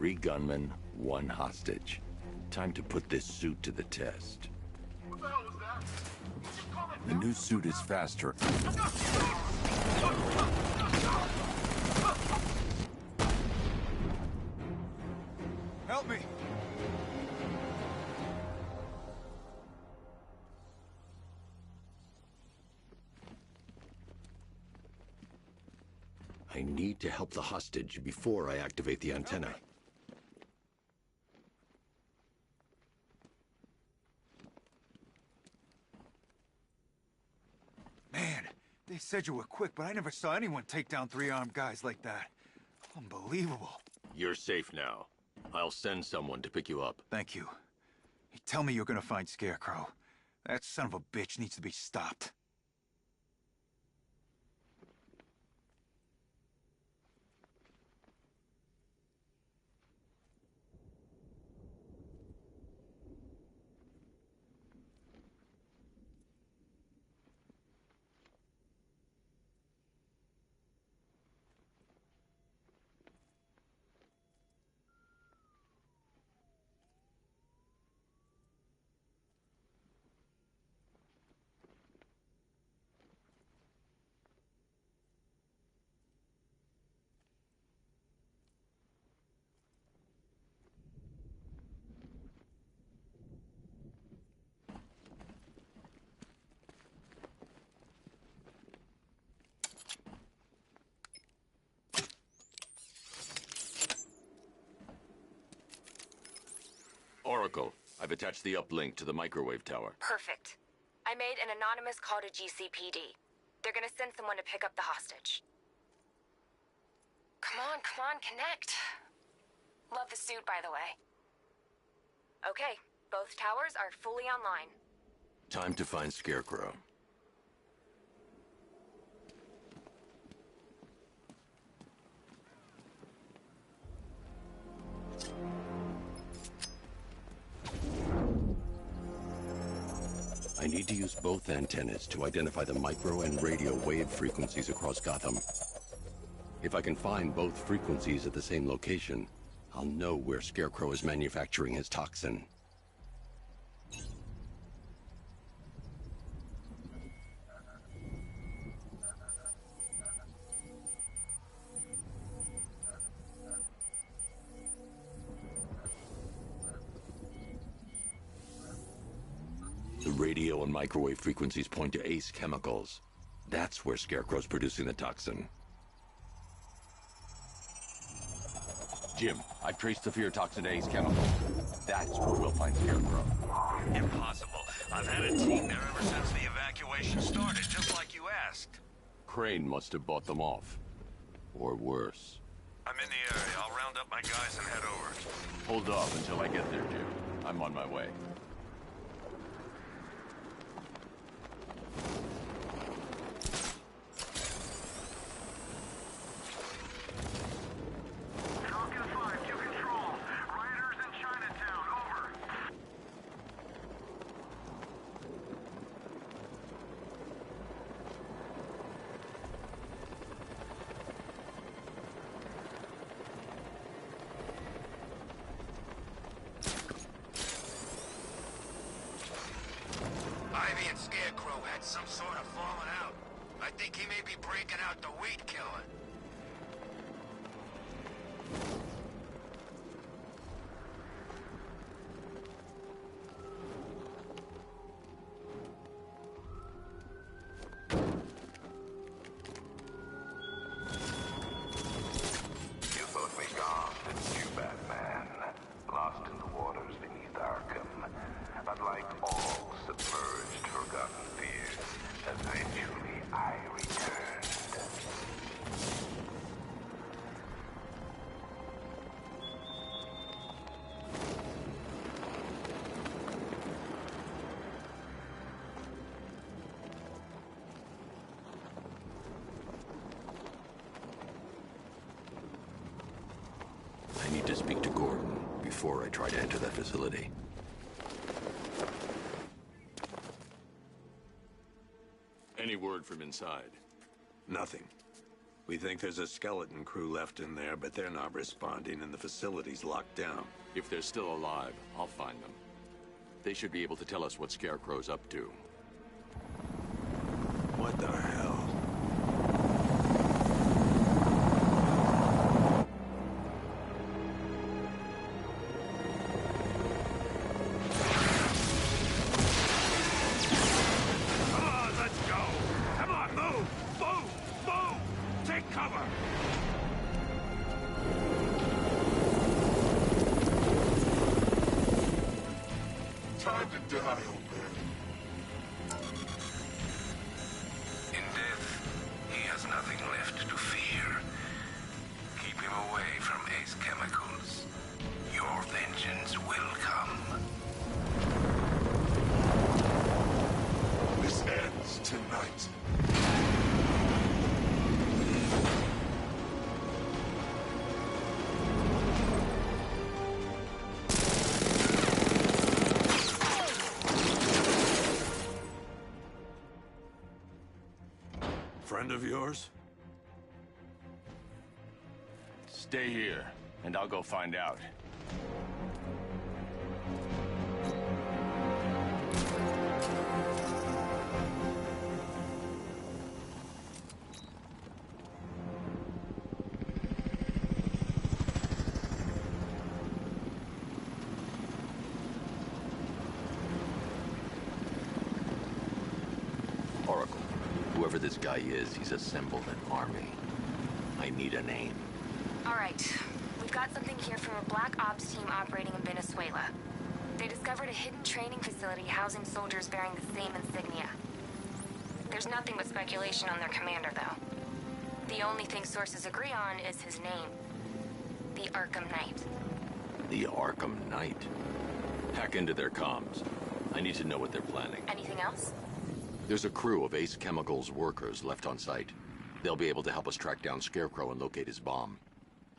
3 gunmen, 1 hostage. Time to put this suit to the test. What the hell was that? The new suit is faster. Help me! I need to help the hostage before I activate the antenna. Man, they said you were quick, but I never saw anyone take down 3 armed guys like that. Unbelievable. You're safe now. I'll send someone to pick you up. Thank you. Hey, tell me you're gonna find Scarecrow. That son of a bitch needs to be stopped. Oracle, I've attached the uplink to the microwave tower. Perfect. I made an anonymous call to GCPD. They're gonna send someone to pick up the hostage. Come on, connect. Love the suit, by the way. Okay, both towers are fully online. Time to find Scarecrow. I need to use both antennas to identify the micro and radio wave frequencies across Gotham. If I can find both frequencies at the same location, I'll know where Scarecrow is manufacturing his toxin. The radio and microwave frequencies point to Ace Chemicals. That's where Scarecrow's producing the toxin. Jim, I've traced the fear toxin to Ace Chemicals. That's where we'll find Scarecrow. Impossible. I've had a team there ever since the evacuation started, just like you asked. Crane must have bought them off. Or worse. I'm in the area. I'll round up my guys and head over. Hold off until I get there, Jim. I'm on my way. Falcon 5 to control. Rioters in Chinatown, over. Ivy and Scarecrow had some sort of falling out. I think he may be breaking out the weed killer. You thought me gone, didn't you, Batman? Lost in the waters beneath Arkham. But like all submerged, forgotten fears, eventually I returned. I need to speak to Gordon before I try to enter that facility. Any word from inside? Nothing. We think there's a skeleton crew left in there, but they're not responding and the facility's locked down. If they're still alive, I'll find them. They should be able to tell us what Scarecrow's up to. What the hell? Come on, let's go! Come on, move! Move! Move! Take cover! Time to die, old man. In death, he has nothing left to fear. Keep him away from Ace Chemicals. Your vengeance will come. This ends tonight. Friend of yours? Stay here, and I'll go find out. Oracle, whoever this guy is, he's assembled an army. I need a name. All right. We've got something here from a Black Ops team operating in Venezuela. They discovered a hidden training facility housing soldiers bearing the same insignia. There's nothing but speculation on their commander, though. The only thing sources agree on is his name. The Arkham Knight. The Arkham Knight. Hack into their comms. I need to know what they're planning. Anything else? There's a crew of Ace Chemicals workers left on site. They'll be able to help us track down Scarecrow and locate his bomb.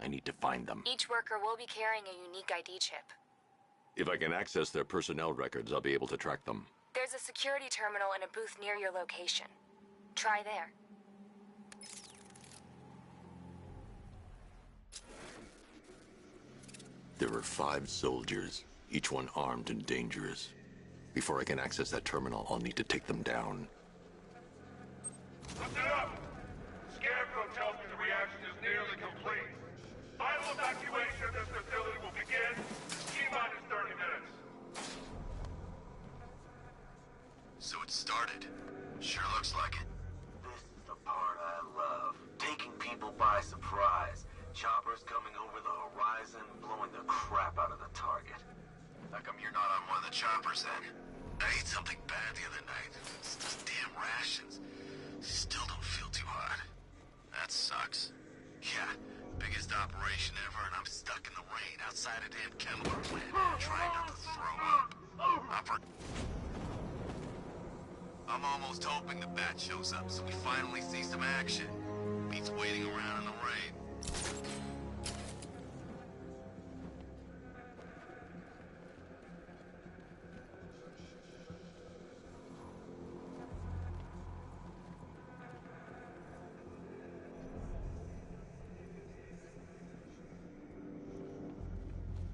I need to find them. Each worker will be carrying a unique ID chip. If I can access their personnel records, I'll be able to track them. There's a security terminal and a booth near your location. Try there. There are 5 soldiers, each one armed and dangerous. Before I can access that terminal, I'll need to take them down. Listen up! Scarecrow tells me the reaction is nearly complete. Final evacuation of this facility will begin T-minus 30 minutes. So it started. Sure looks like it. This is the part I love. Taking people by surprise. Choppers coming over the horizon, blowing the crap out of the target. How come you're not on one of the choppers then? I ate something bad the other night. It's these damn rations. Still don't feel too hot. That sucks. Yeah, biggest operation ever, and I'm stuck in the rain outside a damn chemical plant, trying not to throw up. I'm almost hoping the bat shows up so we finally see some action. Beats waiting around in the rain.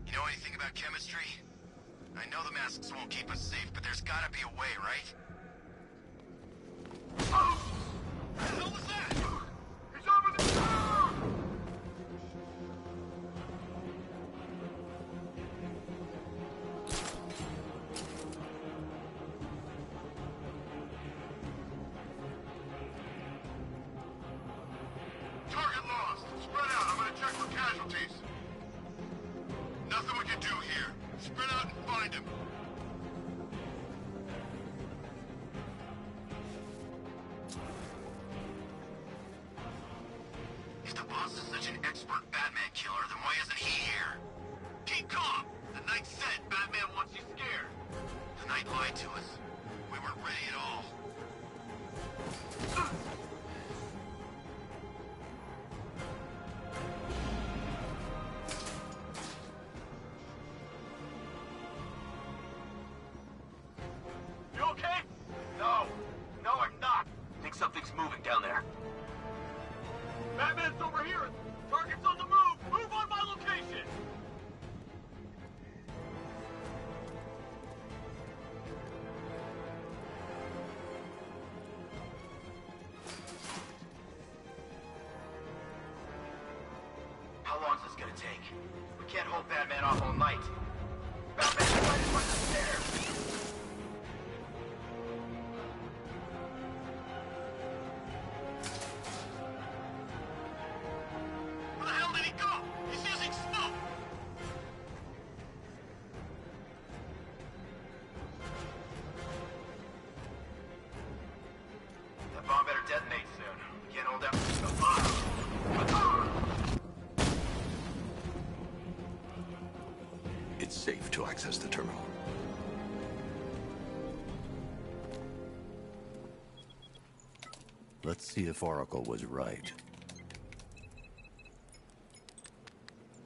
You know anything about chemistry? I know the masks won't keep us safe, but there's gotta be a way, right? Oh! What the hell was that? He's over the... Target lost. Spread out. I'm gonna check for casualties. Nothing we can do here. Spread out and find him. If the boss is such an expert Batman killer, then why isn't he here? Keep calm! The Knight said Batman wants you scared. The Knight lied to us. We weren't ready at all. You okay? No. No, I'm not. Think something's moving down there. Batman! to take. We can't hold Batman off all night. Batman's right in front of the stairs! Where the hell did he go? He's using smoke! That bomb better detonate soon. We can't hold out. It's safe to access the terminal. Let's see if Oracle was right.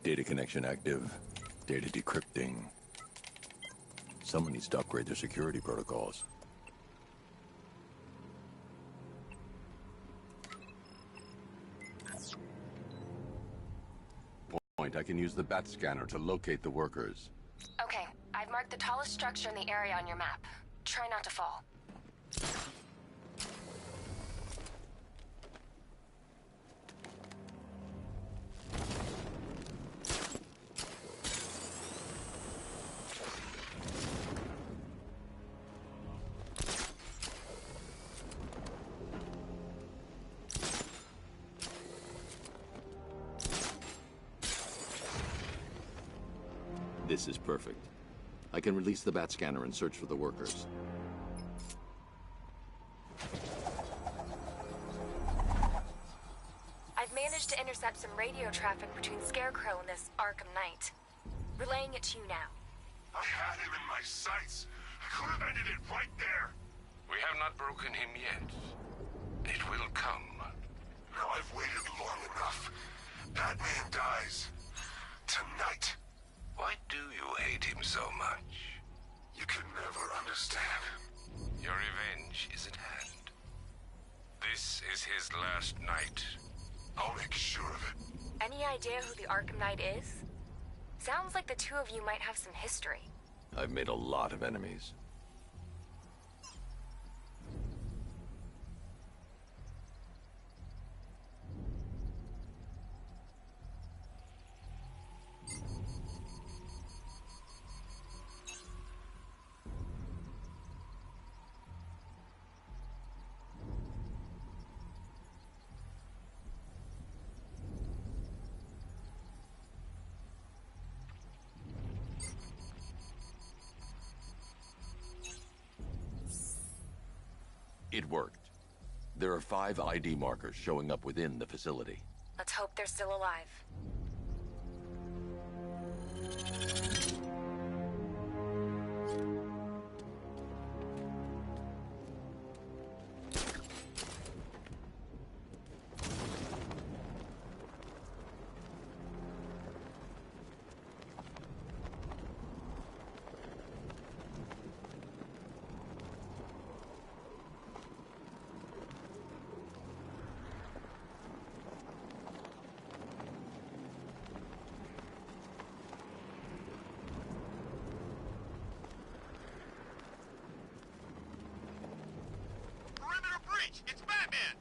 Data connection active. Data decrypting. Someone needs to upgrade their security protocols. I can use the bat scanner to locate the workers. Okay, I've marked the tallest structure in the area on your map. Try not to fall. This is perfect. I can release the bat scanner and search for the workers. I've managed to intercept some radio traffic between Scarecrow and this Arkham Knight. Relaying it to you now. I had him in my sights. I could have ended it right there. We have not broken him yet. It will come. Now I've waited long enough. Batman dies. Tonight. Why do you hate him so much? You can never understand. Your revenge is at hand. This is his last night. I'll make sure of it. Any idea who the Arkham Knight is? Sounds like the two of you might have some history. I've made a lot of enemies. It worked. There are 5 ID markers showing up within the facility. Let's hope they're still alive. It's Batman!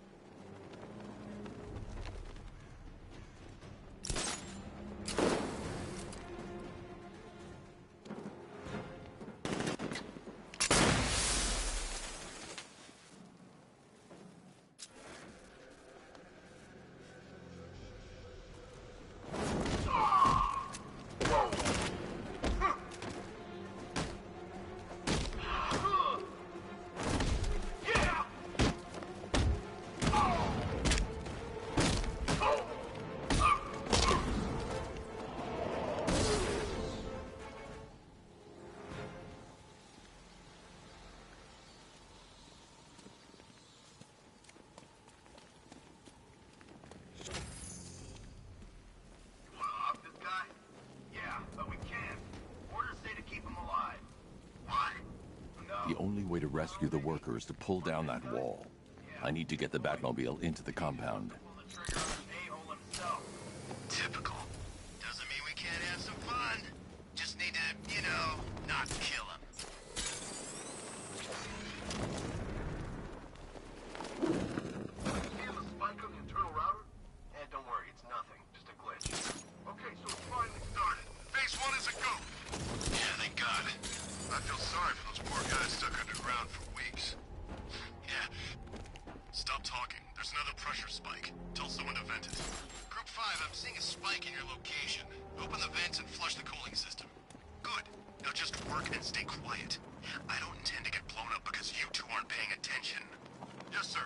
The only way to rescue the worker is to pull down that wall. I need to get the Batmobile into the compound. Typical. Doesn't mean we can't have some fun. Just need to, you know, not kill him. See the spike on the internal router? Don't worry, it's nothing. Just a glitch. Okay, so talking. There's another pressure spike. Tell someone to vent it. Group 5, I'm seeing a spike in your location. Open the vents and flush the cooling system. Good. Now just work and stay quiet. I don't intend to get blown up because you two aren't paying attention. Yes, sir.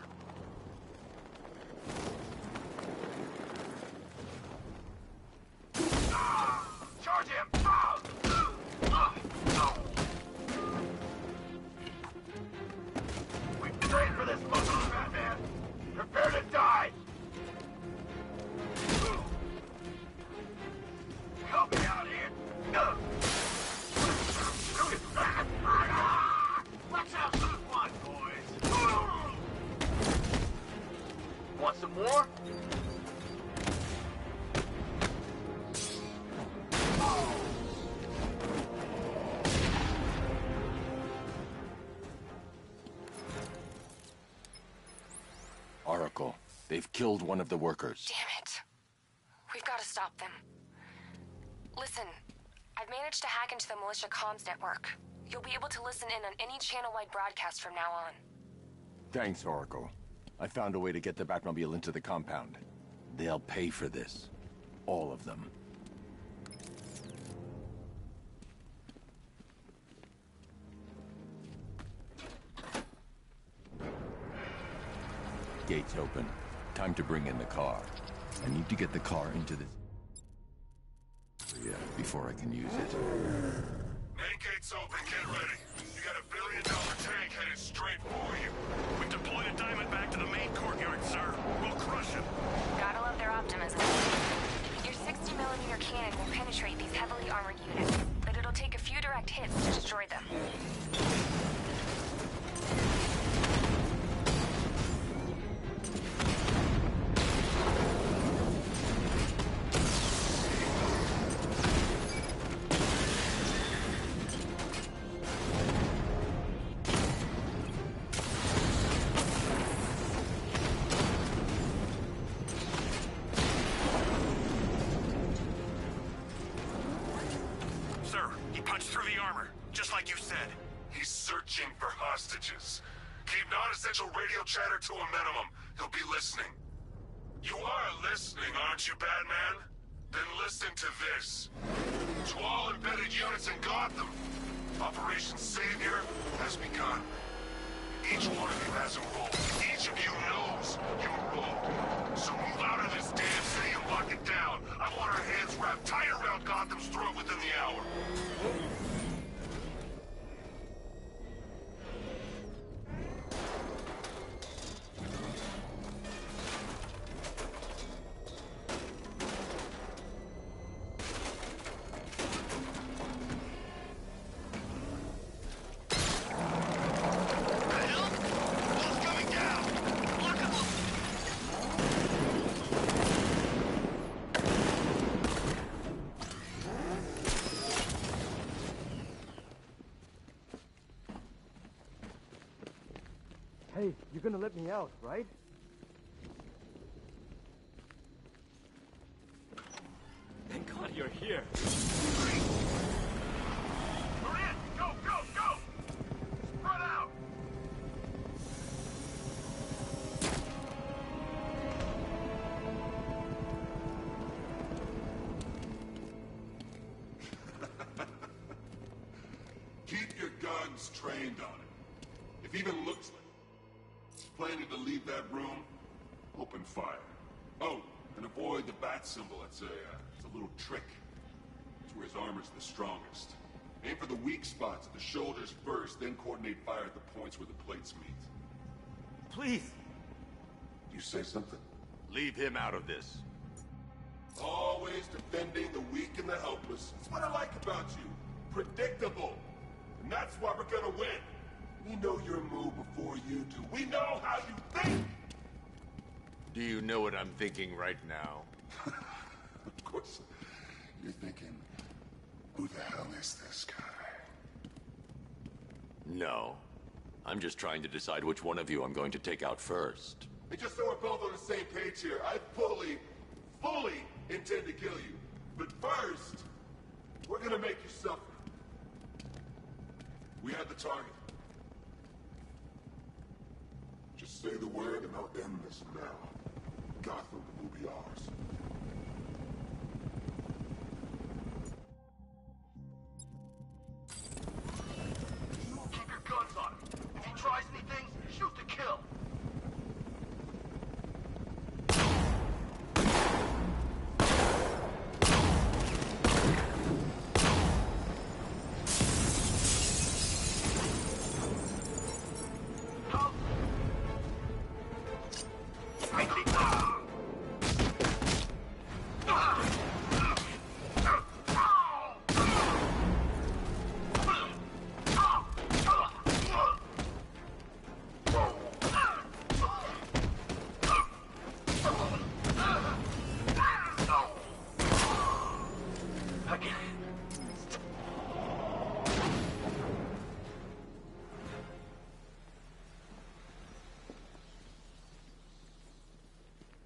Charge him! We trained for this muscle, Batman! Prepare to die! Help me out here! Let's have some fun, boys! Want some more? Oracle, they've killed one of the workers. Damn it. We've got to stop them. Listen, I've managed to hack into the militia comms network. You'll be able to listen in on any channel-wide broadcast from now on. Thanks, Oracle. I found a way to get the Batmobile into the compound. They'll pay for this. All of them. Gates open. Time to bring in the car. I need to get the car into this area before I can use it. Main gate's open, get ready. You got $1 billion tank headed straight for you. We've deployed a Diamond to the main courtyard, sir. We'll crush him. Gotta love their optimism. Your 60mm cannon will penetrate these heavily armored units, but it'll take a few direct hits to destroy them. Non-essential radio chatter to a minimum. He'll be listening. You are listening, aren't you, Batman? Then listen to this. To all embedded units in Gotham, Operation Savior has begun. Each one of you has a role. Each of you knows your role. So move out of this damn city and lock it down. I want our hands wrapped tight around Gotham's throat within the hour. Hey, you're gonna let me out, right? Thank God you're here. We're in! Go, go, go! Spread out! Keep your guns trained on it. If even looks like planning to leave that room, open fire. Oh, and avoid the bat symbol. It's a little trick. It's where his armor's the strongest. Aim for the weak spots at the shoulders first, then coordinate fire at the points where the plates meet. Please! You say something? Leave him out of this. Always defending the weak and the helpless. That's what I like about you. Predictable. And that's why we're gonna win. We know your move before you do. We know how you think! Do you know what I'm thinking right now? Of course. You're thinking, who the hell is this guy? No. I'm just trying to decide which one of you I'm going to take out first. And just so we're both on the same page here, I fully intend to kill you. But first, we're gonna make you suffer. We have the target. Just Say the word and I'll end this now. Gotham will be ours. Keep your guns on him. If he tries anything, shoot to kill.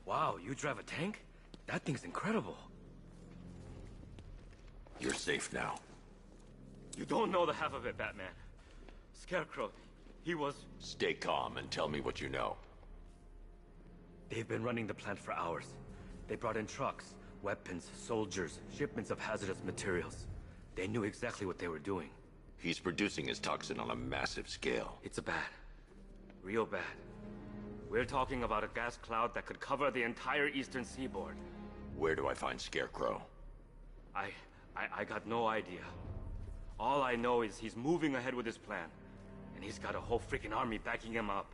Wow, you drive a tank? That thing's incredible. You're safe now. You don't know the half of it, Batman. Scarecrow, he was... Stay calm and tell me what you know. They've been running the plant for hours. They brought in trucks, weapons, soldiers, shipments of hazardous materials. They knew exactly what they were doing. He's producing his toxin on a massive scale. It's bad. Real bad. We're talking about a gas cloud that could cover the entire eastern seaboard. Where do I find Scarecrow? I got no idea. All I know is he's moving ahead with his plan. And he's got a whole freaking army backing him up.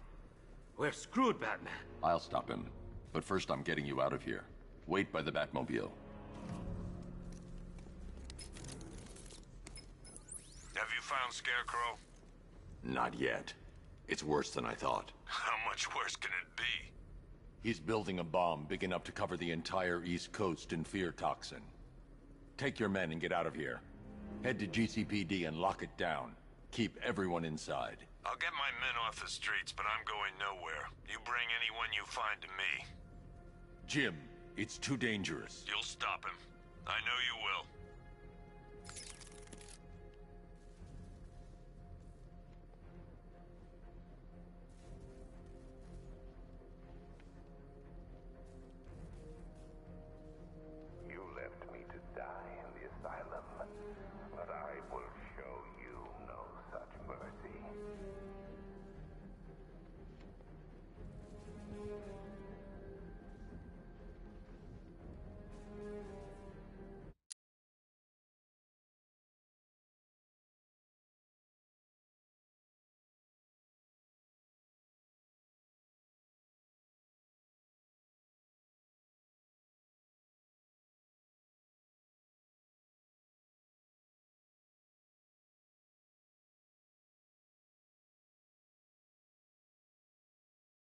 We're screwed, Batman. I'll stop him. But first I'm getting you out of here. Wait by the Batmobile. Have you found Scarecrow? Not yet. It's worse than I thought. How much worse can it be? He's building a bomb big enough to cover the entire East Coast in fear toxin. Take your men and get out of here. Head to GCPD and lock it down. Keep everyone inside. I'll get my men off the streets, but I'm going nowhere. You bring anyone you find to me. Jim, it's too dangerous. You'll stop him. I know you will.